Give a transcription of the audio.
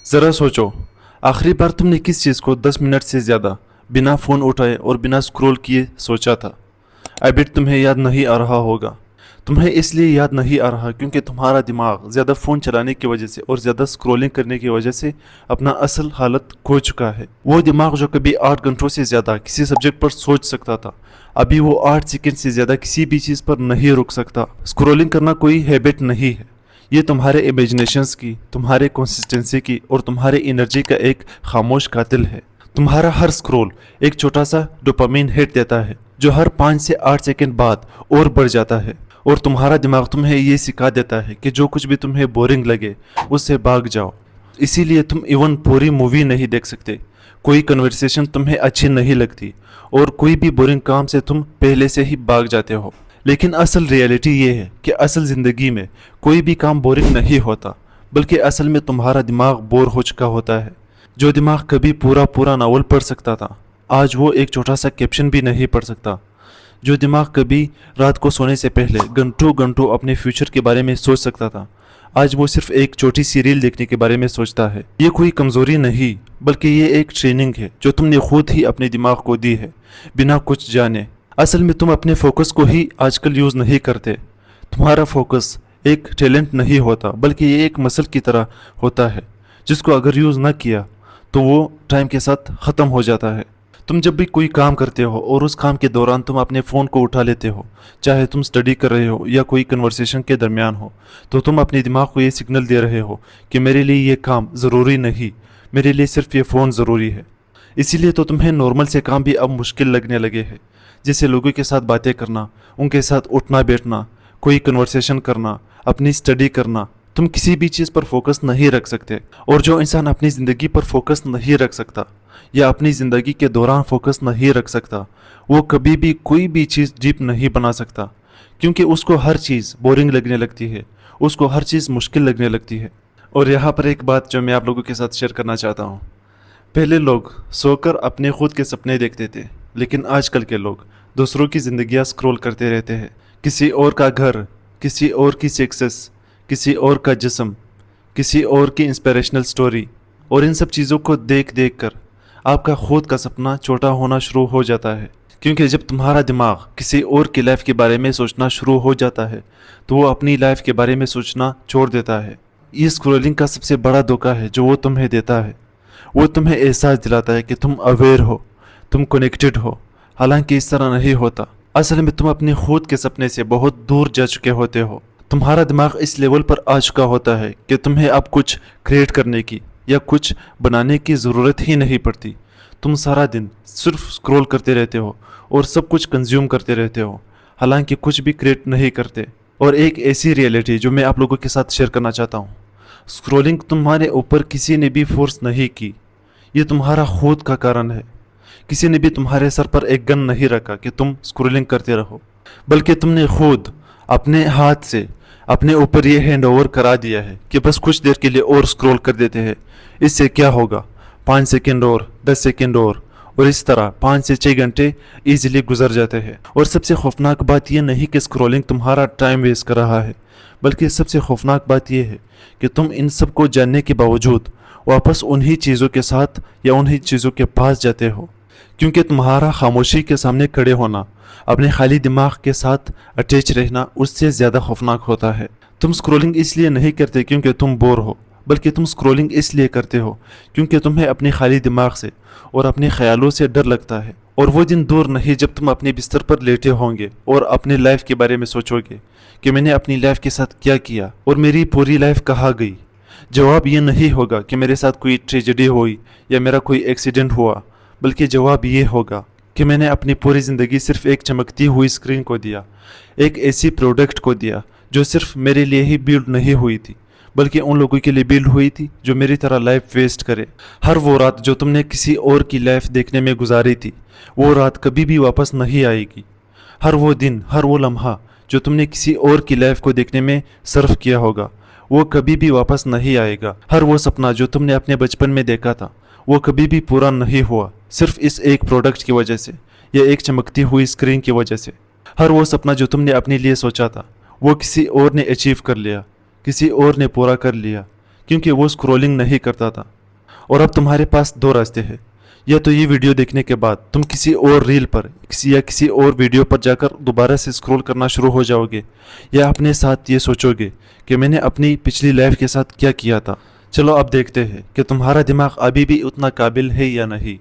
ज़रा सोचो, आखिरी बार तुमने किस चीज़ को 10 मिनट से ज़्यादा बिना फ़ोन उठाए और बिना स्क्रॉल किए सोचा था? आई बेट तुम्हें याद नहीं आ रहा होगा। तुम्हें इसलिए याद नहीं आ रहा क्योंकि तुम्हारा दिमाग ज़्यादा फ़ोन चलाने की वजह से और ज़्यादा स्क्रॉलिंग करने की वजह से अपना असल हालत खो चुका है। वो दिमाग जो कभी 8 घंटों से ज़्यादा किसी सब्जेक्ट पर सोच सकता था, अभी वो 8 सेकंड से ज़्यादा किसी भी चीज़ पर नहीं रुक सकता। स्क्रॉलिंग करना कोई हैबिट नहीं है, ये तुम्हारे इमेजिनेशंस की, तुम्हारे कंसिस्टेंसी की और तुम्हारी एनर्जी का एक खामोश कातिल है। तुम्हारा हर स्क्रॉल एक छोटा सा डोपामिन हिट देता है जो हर 5 से 8 सेकंड बाद और बढ़ जाता है, और तुम्हारा दिमाग तुम्हें ये सिखा देता है कि जो कुछ भी तुम्हें बोरिंग लगे उससे भाग जाओ। इसीलिए तुम इवन पूरी मूवी नहीं देख सकते, कोई कन्वर्सेशन तुम्हें अच्छी नहीं लगती और कोई भी बोरिंग काम से तुम पहले से ही भाग जाते हो। लेकिन असल रियलिटी ये है कि असल ज़िंदगी में कोई भी काम बोरिंग नहीं होता, बल्कि असल में तुम्हारा दिमाग बोर हो चुका होता है। जो दिमाग कभी पूरा पूरा नावल पढ़ सकता था, आज वो एक छोटा सा कैप्शन भी नहीं पढ़ सकता। जो दिमाग कभी रात को सोने से पहले घंटों घंटों अपने फ्यूचर के बारे में सोच सकता था, आज वो सिर्फ एक छोटी सी रील देखने के बारे में सोचता है। ये कोई कमज़ोरी नहीं, बल्कि ये एक ट्रेनिंग है जो तुमने खुद ही अपने दिमाग को दी है, बिना कुछ जाने। असल में तुम अपने फोकस को ही आजकल यूज़ नहीं करते। तुम्हारा फोकस एक टैलेंट नहीं होता, बल्कि ये एक मसल की तरह होता है जिसको अगर यूज़ ना किया तो वो टाइम के साथ ख़त्म हो जाता है। तुम जब भी कोई काम करते हो और उस काम के दौरान तुम अपने फ़ोन को उठा लेते हो, चाहे तुम स्टडी कर रहे हो या कोई कन्वर्सेशन के दरमियान हो, तो तुम अपने दिमाग को ये सिग्नल दे रहे हो कि मेरे लिए ये काम ज़रूरी नहीं, मेरे लिए सिर्फ ये फ़ोन ज़रूरी है। इसीलिए तो तुम्हें नॉर्मल से काम भी अब मुश्किल लगने लगे हैं, जैसे लोगों के साथ बातें करना, उनके साथ उठना बैठना, कोई कन्वर्सेशन करना, अपनी स्टडी करना। तुम किसी भी चीज़ पर फोकस नहीं रख सकते, और जो इंसान अपनी ज़िंदगी पर फोकस नहीं रख सकता या अपनी ज़िंदगी के दौरान फोकस नहीं रख सकता, वो कभी भी कोई भी चीज़ डीप नहीं बना सकता, क्योंकि उसको हर चीज़ बोरिंग लगने लगती है, उसको हर चीज़ मुश्किल लगने लगती है। और यहाँ पर एक बात जो मैं आप लोगों के साथ शेयर करना चाहता हूँ। पहले लोग सोकर अपने खुद के सपने देखते थे, लेकिन आजकल के लोग दूसरों की ज़िंदगियाँ स्क्रॉल करते रहते हैं। किसी और का घर, किसी और की सक्सेस, किसी और का जिस्म, किसी और की इंस्पिरेशनल स्टोरी, और इन सब चीज़ों को देख देख कर आपका खुद का सपना छोटा होना शुरू हो जाता है। क्योंकि जब तुम्हारा दिमाग किसी और की लाइफ के बारे में सोचना शुरू हो जाता है, तो वो अपनी लाइफ के बारे में सोचना छोड़ देता है। ये स्क्रॉलिंग का सबसे बड़ा धोखा है जो वो तुम्हें देता है। वो तुम्हें एहसास दिलाता है कि तुम अवेयर हो, तुम कनेक्टेड हो, हालांकि इस तरह नहीं होता। असल में तुम अपने खुद के सपने से बहुत दूर जा चुके होते हो। तुम्हारा दिमाग इस लेवल पर आ चुका होता है कि तुम्हें अब कुछ क्रिएट करने की या कुछ बनाने की ज़रूरत ही नहीं पड़ती। तुम सारा दिन सिर्फ स्क्रॉल करते रहते हो और सब कुछ कंज्यूम करते रहते हो, हालांकि कुछ भी क्रिएट नहीं करते। और एक ऐसी रियलिटी जो मैं आप लोगों के साथ शेयर करना चाहता हूँ, स्क्रॉलिंग तुम्हारे ऊपर किसी ने भी फोर्स नहीं की, ये तुम्हारा खुद का कारण है। किसी ने भी तुम्हारे सर पर एक गन नहीं रखा कि तुम स्क्रॉलिंग करते रहो, बल्कि तुमने खुद अपने हाथ से अपने ऊपर ये हैंड ओवर करा दिया है कि बस कुछ देर के लिए और स्क्रॉल कर देते हैं, इससे क्या होगा, 5 सेकंड और 10 सेकंड और इस तरह 5 से 6 घंटे ईजिली गुजर जाते हैं। और सबसे खौफनाक बात यह नहीं कि स्क्रॉलिंग तुम्हारा टाइम वेस्ट कर रहा है, बल्कि सबसे खौफनाक बात यह है कि तुम इन सब को जानने के बावजूद वापस उन्हीं चीज़ों के साथ या उन्हीं चीज़ों के पास जाते हो, क्योंकि तुम्हारा खामोशी के सामने खड़े होना, अपने खाली दिमाग के साथ अटैच रहना उससे ज़्यादा खौफनाक होता है। तुम स्क्रॉलिंग इसलिए नहीं करते क्योंकि तुम बोर हो, बल्कि तुम स्क्रॉलिंग इसलिए करते हो क्योंकि तुम्हें अपने खाली दिमाग से और अपने ख्यालों से डर लगता है। और वो दिन दूर नहीं जब तुम अपने बिस्तर पर लेटे होंगे और अपनी लाइफ के बारे में सोचोगे कि मैंने अपनी लाइफ के साथ क्या किया और मेरी पूरी लाइफ कहाँ गई। जवाब ये नहीं होगा कि मेरे साथ कोई ट्रेजेडी हुई या मेरा कोई एक्सीडेंट हुआ, बल्कि जवाब ये होगा कि मैंने अपनी पूरी ज़िंदगी सिर्फ एक चमकती हुई स्क्रीन को दिया, एक ऐसी प्रोडक्ट को दिया जो सिर्फ मेरे लिए ही बिल्ड नहीं हुई थी, बल्कि उन लोगों के लिए बिल्ड हुई थी जो मेरी तरह लाइफ वेस्ट करे। हर वो रात जो तुमने किसी और की लाइफ देखने में गुजारी थी, वो रात कभी भी वापस नहीं आएगी। हर वो दिन, हर वो लम्हा जो तुमने किसी और की लाइफ को देखने में सर्फ किया होगा, वो कभी भी वापस नहीं आएगा। हर वो सपना जो तुमने अपने बचपन में देखा था, वो कभी भी पूरा नहीं हुआ, सिर्फ इस एक प्रोडक्ट की वजह से या एक चमकती हुई स्क्रीन की वजह से। हर वो सपना जो तुमने अपने लिए सोचा था, वो किसी और ने अचीव कर लिया, किसी और ने पूरा कर लिया, کیونکہ وہ اسکرولنگ نہیں کرتا تھا. اور اب تمہارے پاس دو راستے ہیں. یا تو یہ ویڈیو دیکھنے کے بعد تم کسی اور ریل پر کسی اور ویڈیو پر جا کر دوبارہ سے اسکرول کرنا شروع ہو جاؤ گے, یا اپنے ساتھ یہ سوچو گے کہ میں نے اپنی پچھلی لائف کے ساتھ کیا کیا تھا. چلو اب دیکھتے ہیں کہ تمہارا دماغ ابھی بھی اتنا قابل ہے یا نہیں.